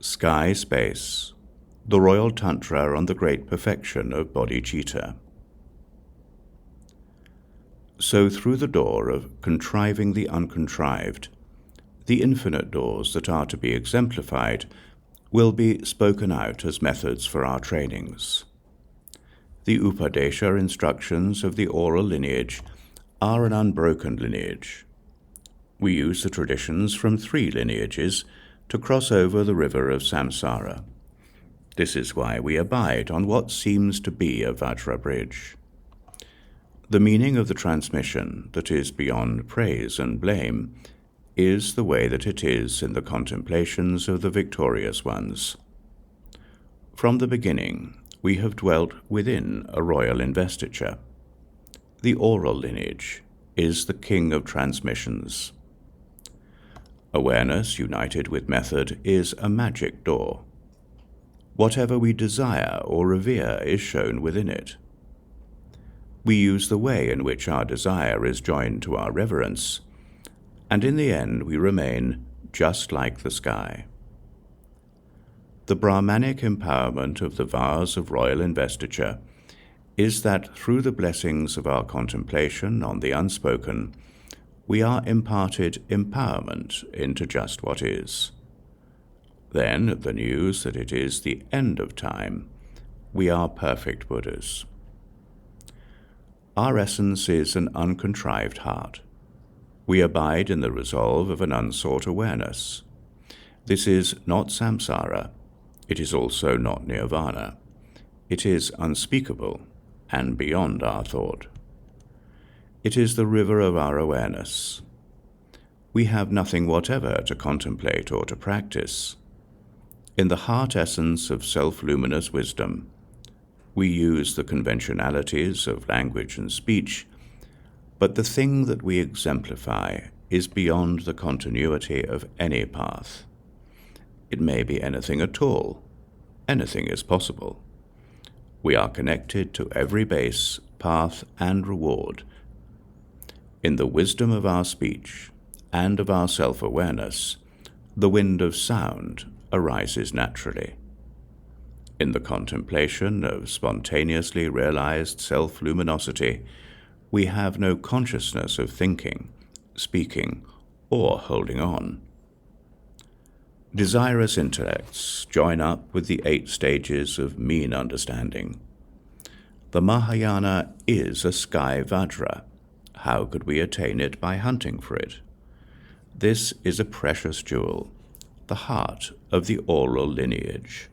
Sky Space, the Royal Tantra on the Great Perfection of Bodhicitta. So through the door of contriving the uncontrived, the infinite doors that are to be exemplified will be spoken out as methods for our trainings. The Upadesha instructions of the oral lineage are an unbroken lineage. We use the traditions from 3 lineages to cross over the river of samsara. This is why we abide on what seems to be a Vajra bridge. The meaning of the transmission that is beyond praise and blame is the way that it is in the contemplations of the victorious ones. From the beginning, we have dwelt within a royal investiture. The oral lineage is the king of transmissions. Awareness united with method is a magic door. Whatever we desire or revere is shown within it. We use the way in which our desire is joined to our reverence, and in the end we remain just like the sky. The Brahmanic empowerment of the vase of royal investiture is that through the blessings of our contemplation on the unspoken, we are imparted empowerment into just what is. Then, at the news that it is the end of time, we are perfect Buddhas. Our essence is an uncontrived heart. We abide in the resolve of an unsought awareness. This is not samsara. It is also not nirvana. It is unspeakable and beyond our thought. It is the river of our awareness. We have nothing whatever to contemplate or to practice. In the heart essence of self-luminous wisdom, we use the conventionalities of language and speech, but the thing that we exemplify is beyond the continuity of any path. It may be anything at all. Anything is possible. We are connected to every base, path, and reward. In the wisdom of our speech and of our self-awareness, the wind of sound arises naturally. In the contemplation of spontaneously realized self-luminosity, we have no consciousness of thinking, speaking, or holding on. Desirous intellects join up with the 8 stages of mean understanding. The Mahayana is a sky Vajra. How could we attain it by hunting for it? This is a precious jewel, the heart of the oral lineage.